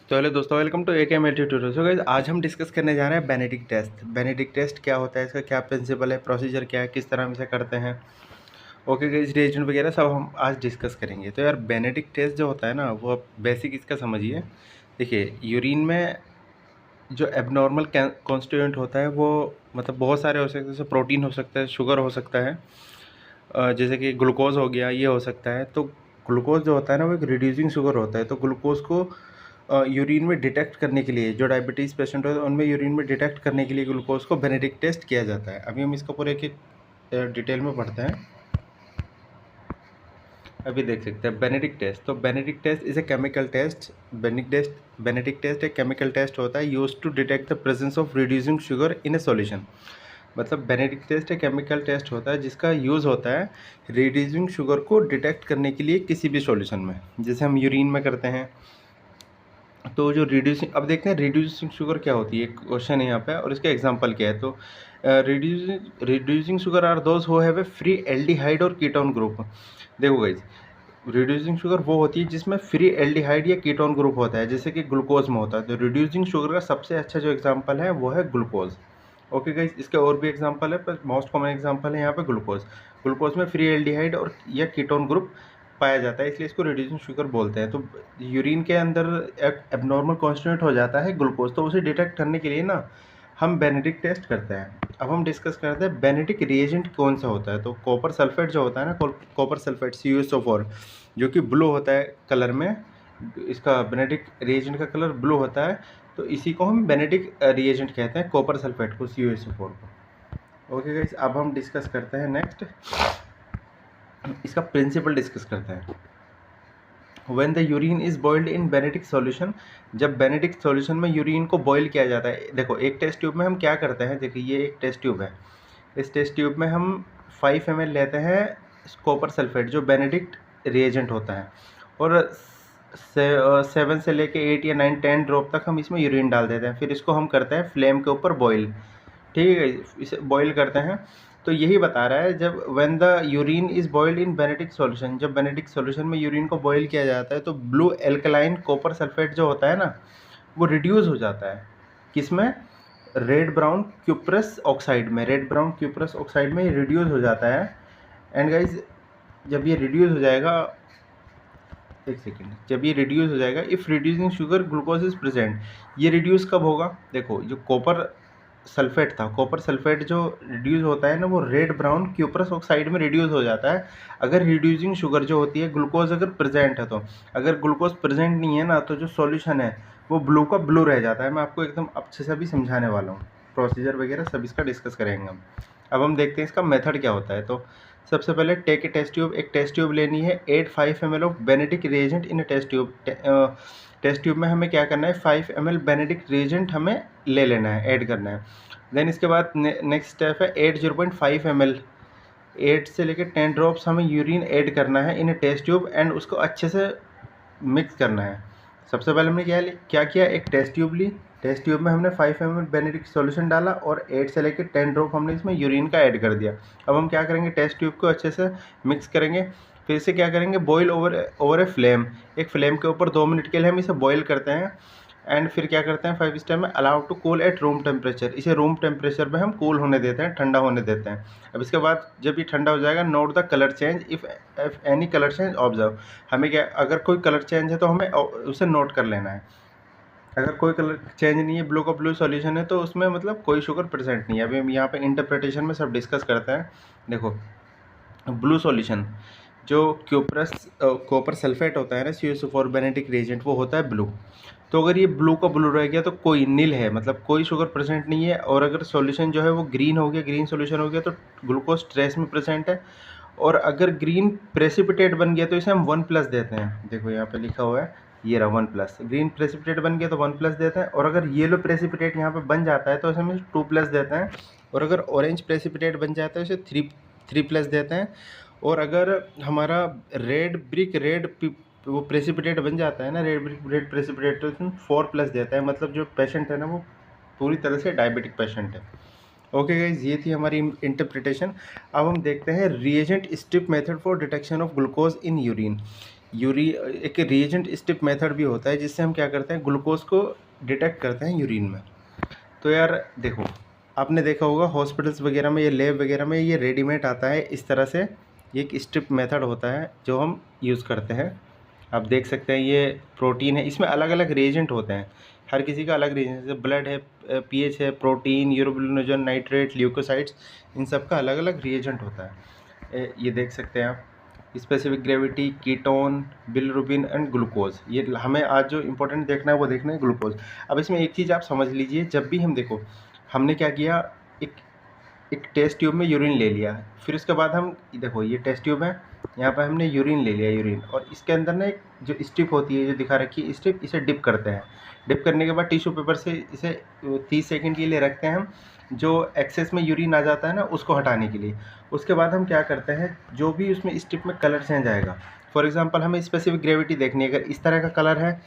तो हेलो दोस्तों, welcome to AKML tutorial. So guys, आज हम डिस्कस करने जा रहे हैं बेनेडिक्ट टेस्ट। बेनेडिक्ट टेस्ट क्या होता है, इसका क्या प्रिंसिपल है, प्रोसीजर क्या है, किस तरह हम इसे करते हैं। ओके गाइस, रिएजेंट वगैरह सब हम आज डिस्कस करेंगे। तो यार बेनेडिक्ट टेस्ट जो होता है ना, वो आप बेसिक इसका समझिए। देखिए, यूरिन में जो एबनॉर्मल कॉन्स्टिट्यूएंट होता है वो मतलब बहुत सारे हो सकते हैं। जैसे प्रोटीन हो सकता है, शुगर हो सकता है, जैसे कि ग्लूकोज हो गया, ये हो सकता है। तो ग्लूकोज जो होता है ना, वो एक रिड्यूसिंग शुगर होता है। तो ग्लूकोज को यूरिन में डिटेक्ट करने के लिए, जो डायबिटीज़ पेशेंट होते हैं उनमें यूरिन में डिटेक्ट करने के लिए ग्लूकोज को बेनेडिक्ट टेस्ट किया जाता है। अभी हम इसको पूरे एक डिटेल में पढ़ते हैं। अभी देख सकते हैं बेनेडिक्ट टेस्ट। तो Benedict test is a chemical test. Benedict test एक केमिकल टेस्ट होता है use to detect the presence of reducing sugar in a solution. मतलब बेनेडिक्ट टेस्ट एक केमिकल टेस्ट होता है जिसका यूज़ होता है रिड्यूसिंग शुगर को डिटेक्ट करने के लिए किसी भी सॉल्यूशन में, जैसे हम यूरिन में करते हैं। तो जो रिड्यूसिंग, अब देखते हैं रिड्यूसिंग शुगर क्या होती है, एक क्वेश्चन है यहाँ पे और इसका एग्जांपल क्या है। तो reducing sugar are those who have a free aldehyde और कीटोन ग्रुप। देखो गाइस, रिड्यूसिंग शुगर वो होती है जिसमें फ्री एल्डिहाइड या कीटोन ग्रुप होता है, जैसे कि ग्लूकोज में होता है। तो रिड्यूसिंग शुगर का सबसे अच्छा जो एग्जांपल है वो है ग्लूकोज। ओके गाइस, इसके और भी एग्जांपल है, पर मोस्ट कॉमन एग्जांपल है यहाँ पे ग्लूकोज। ग्लूकोज में फ्री एल्डिहाइड और या कीटोन ग्रुप पाया जाता है, इसलिए इसको रिड्यूसिंग शुगर बोलते हैं। तो यूरिन के अंदर एक एबनॉर्मल कॉन्स्टिट्यूएंट हो जाता है ग्लूकोज, तो उसे डिटेक्ट करने के लिए ना हम बेनेडिक्ट टेस्ट करते हैं। अब हम डिस्कस करते हैं बेनेडिक्ट रिएजेंट कौन सा होता है। तो कॉपर सल्फेट जो होता है ना, कॉपर सल्फेट CuSO4, जो कि ब्लू होता है कलर में, इसका बेनेडिक्ट रिएजेंट का कलर ब्लू होता है। तो इसी को हम बेनेडिक्ट रिएजेंट कहते हैं, कॉपर सल्फेट को, CuSO4 को। ओके गाइस, अब हम डिस्कस करते हैं नेक्स्ट, इसका प्रिंसिपल डिस्कस करते हैं। When the urine is boiled in Benedict solution, जब बेनेडिक्ट सॉल्यूशन में यूरिन को बॉईल किया जाता है। देखो, एक टेस्ट ट्यूब में हम क्या करते हैं, देखिए ये एक टेस्ट ट्यूब है। इस टेस्ट ट्यूब में हम 5 ml लेते हैं कॉपर सल्फेट, जो बेनेडिक्ट रिएजेंट होता है, और 7 से लेके 8 या 9 10 ड्रॉप तक हम इसमें यूरिन डाल देते हैं। फिर इसको हम करते हैं फ्लेम के ऊपर बॉईल। ठीक है, इसे बॉईल करते हैं। तो यही बता रहा है, जब when the urine is boiled in Benedict solution, जब बेनेडिक्ट सॉल्यूशन में यूरिन को बॉईल किया जाता है तो ब्लू एल्कलाइन कॉपर सल्फेट जो होता है ना, वो रिड्यूस हो जाता है। किसमें? रेड ब्राउन क्यूप्रस ऑक्साइड में। रेड ब्राउन क्यूप्रस ऑक्साइड में रिड्यूस हो जाता है। एंड गाइज, जब ये रिड्यूस हो जाएगा, एक सेकेंड, जब ये रिड्यूस हो जाएगा, if reducing sugar glucose is present, ये रिड्यूस कब होगा? देखो, जो कॉपर सल्फेट था, कॉपर सल्फेट जो रिड्यूस होता है ना, वो रेड ब्राउन क्यूप्रस ऑक्साइड में रिड्यूस हो जाता है अगर रिड्यूसिंग शुगर जो होती है ग्लूकोज अगर प्रेजेंट है। तो अगर ग्लूकोज प्रेजेंट नहीं है ना, तो जो सॉल्यूशन है वो ब्लू का ब्लू रह जाता है। मैं आपको एकदम अच्छे से भी समझाने वाला हूँ, प्रोसीजर वगैरह सब इसका डिस्कस करेंगे हम। अब हम देखते हैं इसका मेथड क्या होता है। तो सबसे पहले टेक ए टेस्ट ट्यूब, एक टेस्ट ट्यूब लेनी है, 5 ml of Benedict reagent in a test tube. Test tube में हमें क्या करना है, 5 ml बेनेडिक्ट रिएजेंट हमें ले लेना है, ऐड करना है। देन इसके बाद नेक्स्ट स्टेप है 0.5 ml, 8 से लेकर 10 ड्रॉप्स हमें यूरिन ऐड करना है इन ए टेस्ट ट्यूब, एंड उसको अच्छे से मिक्स करना है। सबसे पहले हमने क्या किया, एक टेस्ट ट्यूब ली, टेस्ट ट्यूब में हमने 5 ml बेनेडिक्ट सॉल्यूशन डाला और 8 से लेकर 10 ड्रॉप हमने इसमें यूरिन का ऐड कर दिया। अब हम क्या करेंगे, टेस्ट ट्यूब को अच्छे से मिक्स करेंगे। फिर इसे क्या करेंगे, बॉईल ओवर ए फ्लेम, एक फ्लेम के ऊपर 2 मिनट के लिए हम इसे बॉईल करते हैं। एंड फिर क्या करते हैं, 5 स्टेप में, allow to cool at room temperature, इसे रूम टेम्परेचर में हम कूल होने देते हैं, ठंडा होने देते हैं। अब इसके बाद जब ये ठंडा हो जाएगा, note the colour change, if any colour change observe, हमें क्या, अगर कोई कलर चेंज है तो हमें उसे नोट कर लेना है। अगर कोई कलर चेंज नहीं है, ब्लू का ब्लू सॉल्यूशन है, तो उसमें मतलब कोई शुगर प्रेजेंट नहीं है। अभी हम यहाँ पे इंटरप्रिटेशन में सब डिस्कस करते हैं। देखो, ब्लू सॉल्यूशन, जो कॉपर सल्फेट होता है ना, CuSO4 बेनेडिक्ट रिएजेंट, वो होता है ब्लू। तो अगर ये ब्लू का ब्लू रह गया तो कोई नील है, मतलब कोई शुगर प्रेजेंट नहीं है। और अगर सॉल्यूशन जो है वो ग्रीन हो गया, ग्रीन सॉल्यूशन हो गया, तो ग्लूकोज ट्रेस में प्रेजेंट है। और अगर ग्रीन प्रेसिपिटेट बन गया तो इसे हम 1+ देते हैं। देखो यहाँ पे लिखा हुआ है, ये रहा 1+। ग्रीन प्रेसिपिटेट बन गया तो 1+ देते हैं। और अगर येलो प्रेसिपिटेट यहाँ पे बन जाता है तो इसे हम 2+ देते हैं। और अगर ऑरेंज प्रेसिपिटेट बन जाता है इसे 3+ देते हैं। और अगर हमारा रेड वो प्रेसिपिटेट बन जाता है ना, रेड प्रेसिपिटेट, तो इसमें 4+ देता है। मतलब जो पेशेंट है ना, वो पूरी तरह से डायबिटिक पेशेंट है। ओके गाइज, ये थी हमारी इंटरप्रिटेशन। अब हम देखते हैं reagent strip method for detection of glucose in urine. एक रिएजेंट स्ट्रिप मेथड भी होता है जिससे हम क्या करते हैं, ग्लूकोज को डिटेक्ट करते हैं यूरिन में। तो यार देखो, आपने देखा होगा हॉस्पिटल्स वगैरह में, ये लैब वगैरह में ये रेडीमेड आता है इस तरह से, ये एक स्ट्रिप मेथड होता है जो हम यूज़ करते हैं। आप देख सकते हैं ये प्रोटीन है, इसमें अलग अलग रिएजेंट होते हैं, हर किसी का अलग रिएजेंट, जैसे ब्लड है, पीएच है, प्रोटीन, यूरोबिलिनोजन, नाइट्रेट, ल्यूकोसाइड्स, इन सब का अलग अलग रिएजेंट होता है। ये देख सकते हैं आप, specific gravity, ketone, bilirubin and glucose. ये हमें आज जो इंपॉर्टेंट देखना है वो देखना है ग्लूकोज। अब इसमें एक चीज़ आप समझ लीजिए, जब भी हम देखो, हमने क्या किया, एक टेस्ट ट्यूब में यूरिन ले लिया, फिर उसके बाद हम देखो ये टेस्ट ट्यूब है, यहाँ पर हमने यूरिन ले लिया, यूरिन, और इसके अंदर ना एक जो स्ट्रिप होती है जो दिखा रखी है स्ट्रिप, इसे डिप करते हैं। डिप करने के बाद टिश्यू पेपर से इसे 30 सेकंड के लिए रखते हैं हम, जो एक्सेस में यूरिन आ जाता है ना उसको हटाने के लिए। उसके बाद हम क्या करते हैं, जो भी उसमें स्ट्रिप में कलर चेंज आएगा, फॉर एग्जांपल हमें स्पेसिफिक ग्रेविटी देखनी है, अगर इस तरह का कलर है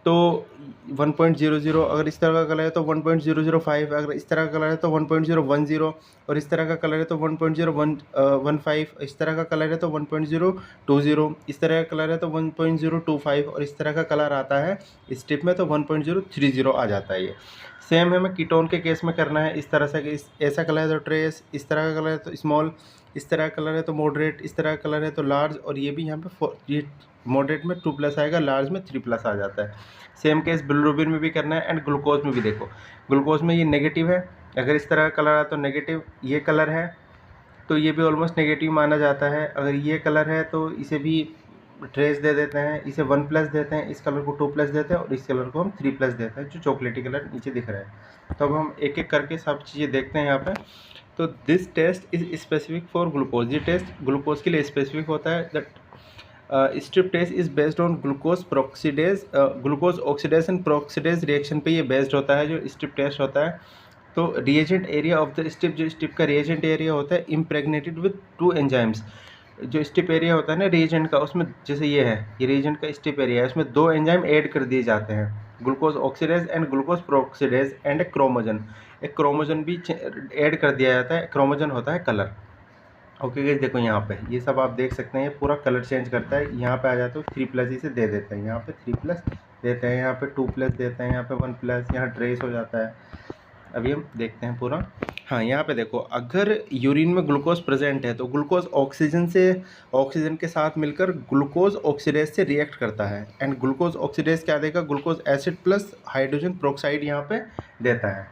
तो 1.00, अगर इस तरह का कलर है तो 1.005, अगर इस तरह का कलर है तो 1.010, और इस तरह का कलर है तो 1.015, इस तरह का कलर है तो 1.020, इस तरह का कलर है तो 1.025, और इस तरह का कलर आता है स्ट्रिप में तो 1.030 आ जाता है। ये सेम हमें कीटोन के केस में करना है, इस तरह से कि ऐसा कलर है तो ट्रेस, इस तरह का कलर है तो स्मॉल, इस तरह का कलर है तो मॉडरेट, इस तरह का कलर है तो लार्ज, और ये भी यहाँ पे ये मॉडरेट में 2+ आएगा, लार्ज में 3+ आ जाता है। सेम केस बिलिरुबिन में भी करना है एंड ग्लूकोज में भी। देखो ग्लूकोज में ये नेगेटिव है, अगर इस तरह का कलर है तो नेगेटिव, ये कलर है तो ये भी ऑलमोस्ट नेगेटिव माना जाता है। अगर ये कलर है तो इसे भी ट्रेस दे देते हैं, इसे 1+ देते हैं, इस कलर को 2+ देते हैं, और इस कलर को हम 3+ देते हैं, जो चॉकलेटी कलर नीचे दिख रहा है। तो अब हम एक एक करके सब चीज़ें देखते हैं यहाँ पे। तो this test is specific for glucose, ये टेस्ट ग्लूकोज के लिए स्पेसिफिक होता है। That strip test is based on glucose peroxidase, glucose oxidase and peroxidase reaction पे ये बेस्ड होता है जो स्ट्रिप टेस्ट होता है। तो reagent area of the strip, जो स्ट्रिप का रिएजेंट एरिया होता है, इम्प्रेगनेटेड विद 2 एंजाइम्स। जो स्ट्रिप एरिया होता है ना रिएजेंट का, उसमें जैसे ये है, ये रिएजेंट का स्ट्रिप एरिया है, उसमें 2 एंजाइम ऐड कर दिए जाते हैं, glucose oxidase and glucose peroxidase, and chromogen, एक क्रोमोजन भी ऐड कर दिया जाता है। क्रोमोजन होता है कलर। ओके गाइस, देखो यहाँ पे ये सब आप देख सकते हैं, ये पूरा कलर चेंज करता है। यहाँ पे आ जाते हो 3+ इसे दे देते हैं, यहाँ पे 3+ देते हैं, यहाँ पे 2+ देते हैं, यहाँ पे 1+, यहाँ ट्रेस हो जाता है। अभी हम देखते हैं पूरा। हाँ, यहाँ पे देखो, अगर यूरिन में ग्लूकोज प्रेजेंट है तो ग्लूकोज ऑक्सीजन के साथ मिलकर ग्लूकोज ऑक्सीडेज से रिएक्ट करता है, एंड ग्लूकोज ऑक्सीडेज क्या देगा, glucose acid plus hydrogen peroxide यहाँ पे देता है।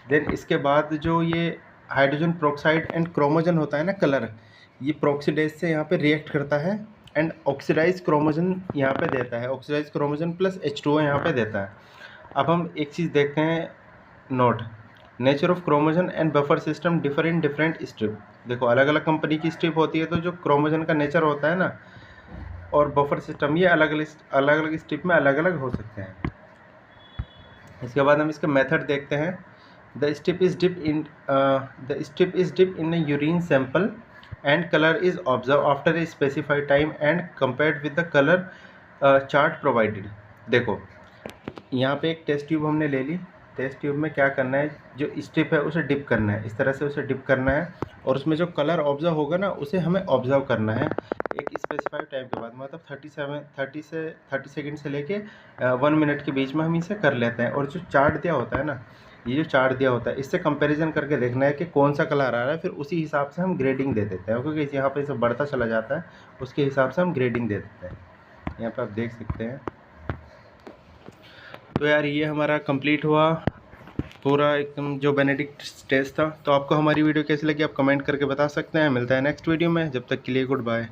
देन इसके बाद जो ये हाइड्रोजन प्रोक्साइड एंड क्रोमोजन होता है ना कलर, ये प्रोक्सीडेज से यहाँ पे रिएक्ट करता है, एंड ऑक्सीडाइज क्रोमोजन यहाँ पे देता है, ऑक्सीडाइज क्रोमोजन प्लस H2O यहाँ पे देता है। अब हम एक चीज़ देखते हैं, note, nature of chromogen and buffer system differ in different strip. देखो अलग अलग कंपनी की स्ट्रिप होती है, तो जो क्रोमोजन का नेचर होता है ना, और बफर सिस्टम, ये अलग अलग स्ट्रिप में अलग अलग हो सकते हैं। इसके बाद हम इसका मेथड देखते हैं। The strip is dipped in a urine sample and color is observed after a specified time and compared with the color chart provided। देखो यहाँ पे एक टेस्ट ट्यूब हमने ले ली, टेस्ट ट्यूब में क्या करना है, जो स्ट्रिप है उसे डिप करना है, इस तरह से उसे डिप करना है, और उसमें जो कलर ऑब्जर्व होगा ना उसे हमें ऑब्जर्व करना है एक स्पेसिफाइड टाइम के बाद, मतलब 30 सेकंड से लेके 1 मिनट के बीच में हम इसे कर लेते हैं। और जो चार्ट दिया होता है ना, ये जो चार्ट दिया होता है, इससे कंपैरिजन करके देखना है कि कौन सा कलर आ रहा है, फिर उसी हिसाब से हम ग्रेडिंग दे देते हैं, क्योंकि यहाँ पे इसे बढ़ता चला जाता है, उसके हिसाब से हम ग्रेडिंग दे देते हैं। यहाँ पे आप देख सकते हैं। तो यार ये हमारा कंप्लीट हुआ पूरा एकदम जो बेनेडिक्ट टेस्ट था। तो आपको हमारी वीडियो कैसी लगी आप कमेंट करके बता सकते हैं। मिलता है नेक्स्ट वीडियो में, जब तक के लिए गुड बाय।